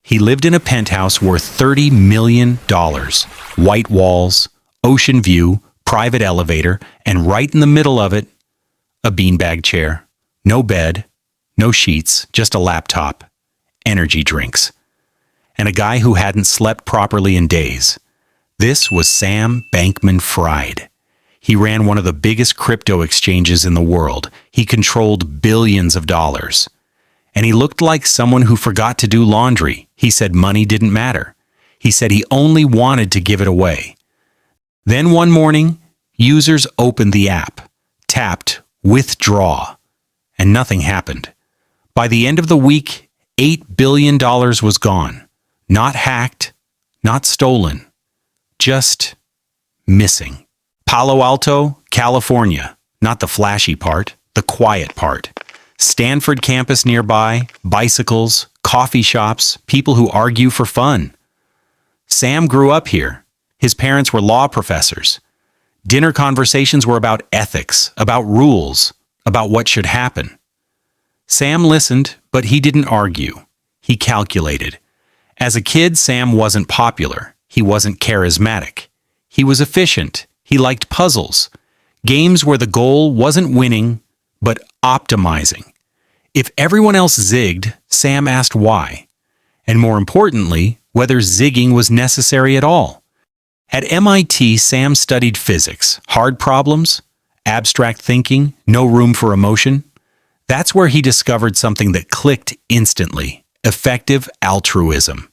He lived in a penthouse worth $30 million, white walls, ocean view, private elevator, and right in the middle of it, a beanbag chair. No bed, no sheets, just a laptop, energy drinks, and a guy who hadn't slept properly in days. This was Sam Bankman-Fried. He ran one of the biggest crypto exchanges in the world. He controlled billions of dollars. And he looked like someone who forgot to do laundry. He said money didn't matter. He said he only wanted to give it away. Then one morning, users opened the app, tapped withdraw, and nothing happened. By the end of the week, $8 billion was gone. Not hacked, not stolen, just missing. Palo Alto, California. Not the flashy part, the quiet part. Stanford campus nearby, bicycles, coffee shops, people who argue for fun. Sam grew up here. His parents were law professors. Dinner conversations were about ethics, about rules, about what should happen. Sam listened, but he didn't argue. He calculated. As a kid, Sam wasn't popular. He wasn't charismatic. He was efficient. He liked puzzles. Games where the goal wasn't winning, but optimizing. If everyone else zigged, Sam asked why. And more importantly, whether zigging was necessary at all. At MIT, Sam studied physics, hard problems, abstract thinking, no room for emotion. That's where he discovered something that clicked instantly: effective altruism.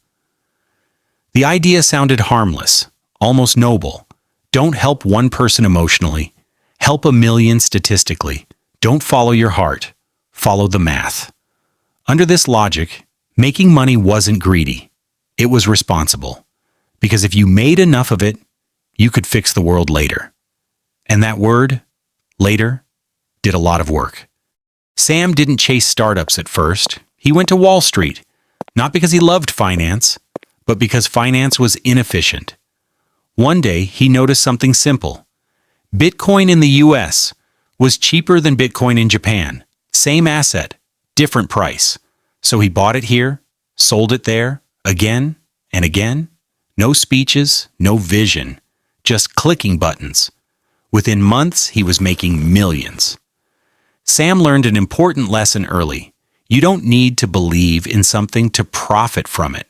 The idea sounded harmless, almost noble. Don't help one person emotionally. Help a million statistically. Don't follow your heart. Follow the math. Under this logic, making money wasn't greedy. It was responsible. Because if you made enough of it, you could fix the world later. And that word, later, did a lot of work. Sam didn't chase startups at first. He went to Wall Street, not because he loved finance, but because finance was inefficient. One day, he noticed something simple. Bitcoin in the US was cheaper than Bitcoin in Japan. Same asset, different price. So he bought it here, sold it there, again and again. No speeches, no vision, just clicking buttons. Within months, he was making millions. Sam learned an important lesson early. You don't need to believe in something to profit from it.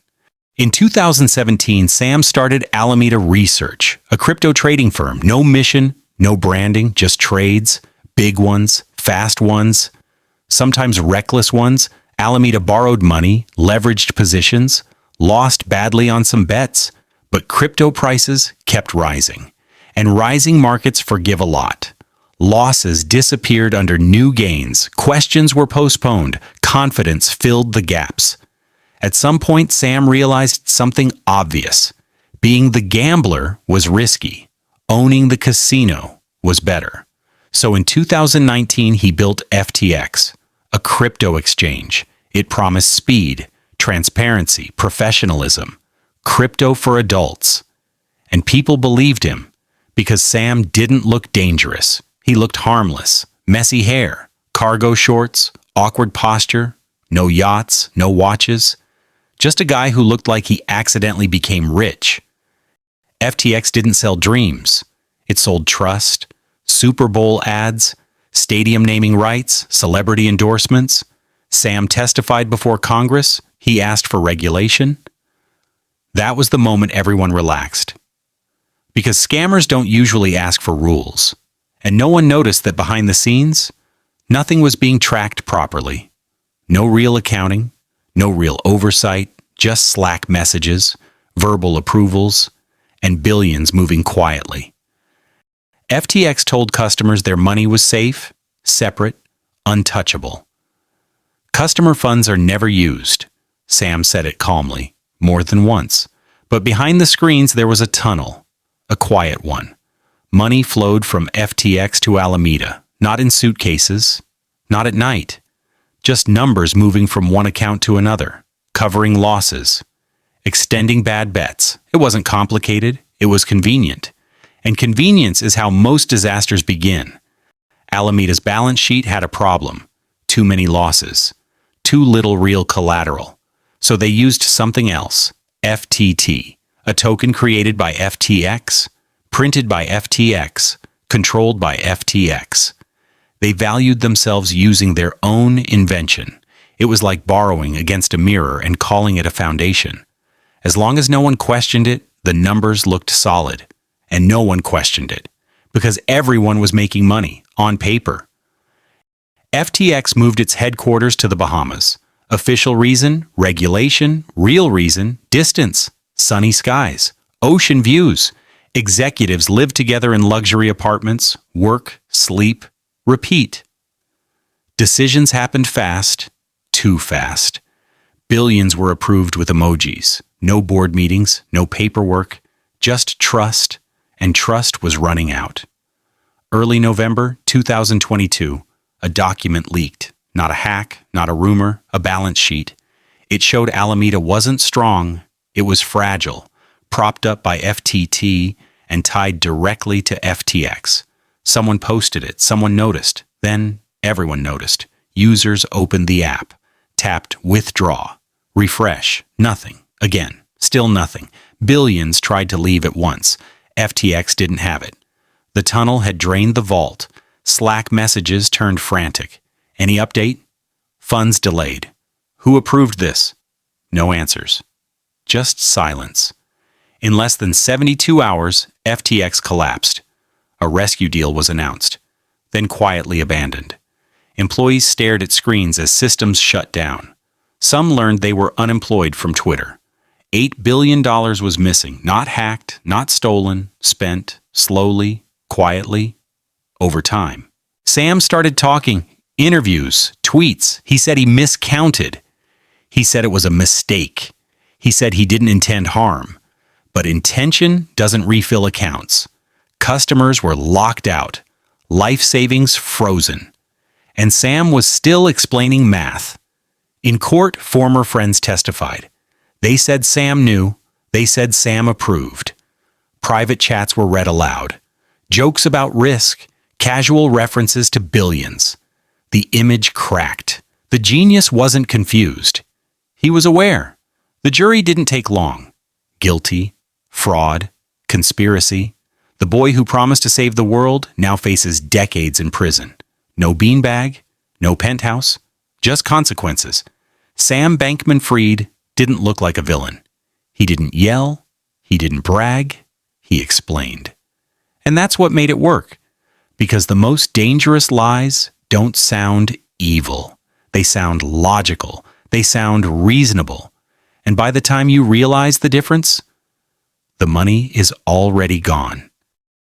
In 2017, Sam started Alameda Research, a crypto trading firm. No mission, no branding, just trades, big ones, fast ones, sometimes reckless ones. Alameda borrowed money, leveraged positions, lost badly on some bets, but crypto prices kept rising. And rising markets forgive a lot. Losses disappeared under new gains, questions were postponed, confidence filled the gaps. At some point, Sam realized something obvious. Being the gambler was risky. Owning the casino was better. So in 2019, he built FTX, a crypto exchange. It promised speed, transparency, professionalism, crypto for adults. And people believed him because Sam didn't look dangerous. He looked harmless. Messy hair, cargo shorts, awkward posture, no yachts, no watches. Just a guy who looked like he accidentally became rich. FTX didn't sell dreams. It sold trust, Super Bowl ads, stadium naming rights, celebrity endorsements. Sam testified before Congress. He asked for regulation. That was the moment everyone relaxed. Because scammers don't usually ask for rules. And no one noticed that behind the scenes, nothing was being tracked properly. No real accounting, no real oversight, just Slack messages, verbal approvals, and billions moving quietly. FTX told customers their money was safe, separate, untouchable. Customer funds are never used, Sam said it calmly, more than once. But behind the screens there was a tunnel, a quiet one. Money flowed from FTX to Alameda, not in suitcases, not at night. Just numbers moving from one account to another, covering losses, extending bad bets. It wasn't complicated, it was convenient. And convenience is how most disasters begin. Alameda's balance sheet had a problem. Too many losses. Too little real collateral. So they used something else, FTT, a token created by FTX, printed by FTX, controlled by FTX. They valued themselves using their own invention. It was like borrowing against a mirror and calling it a foundation. As long as no one questioned it, the numbers looked solid. And no one questioned it, because everyone was making money, on paper. FTX moved its headquarters to the Bahamas. Official reason, regulation. Real reason, distance, sunny skies, ocean views. Executives lived together in luxury apartments, work, sleep, repeat. Decisions happened fast, too fast. Billions were approved with emojis. No board meetings, no paperwork, just trust, and trust was running out. Early November 2022, a document leaked. Not a hack, not a rumor, a balance sheet. It showed Alameda wasn't strong, it was fragile, propped up by FTT and tied directly to FTX. Someone posted it, someone noticed, then everyone noticed. Users opened the app, tapped withdraw, refresh, nothing. Again, still nothing. Billions tried to leave at once. FTX didn't have it. The tunnel had drained the vault. Slack messages turned frantic. Any update? Funds delayed. Who approved this? No answers. Just silence. In less than 72 hours, FTX collapsed. A rescue deal was announced, then quietly abandoned. Employees stared at screens as systems shut down. Some learned they were unemployed from Twitter. $8 billion was missing, not hacked, not stolen, spent, slowly, quietly, over time. Sam started talking, interviews, tweets. He said he miscounted. He said it was a mistake. He said he didn't intend harm. But intention doesn't refill accounts. Customers were locked out, life savings frozen. And Sam was still explaining math. In court, former friends testified. They said Sam knew. They said Sam approved. Private chats were read aloud. Jokes about risk, casual references to billions. The image cracked. The genius wasn't confused. He was aware. The jury didn't take long. Guilty, fraud, conspiracy. The boy who promised to save the world now faces decades in prison. No beanbag, no penthouse, just consequences. Sam Bankman-Fried didn't look like a villain. He didn't yell. He didn't brag. He explained. And that's what made it work. Because the most dangerous lies don't sound evil. They sound logical. They sound reasonable. And by the time you realize the difference, the money is already gone.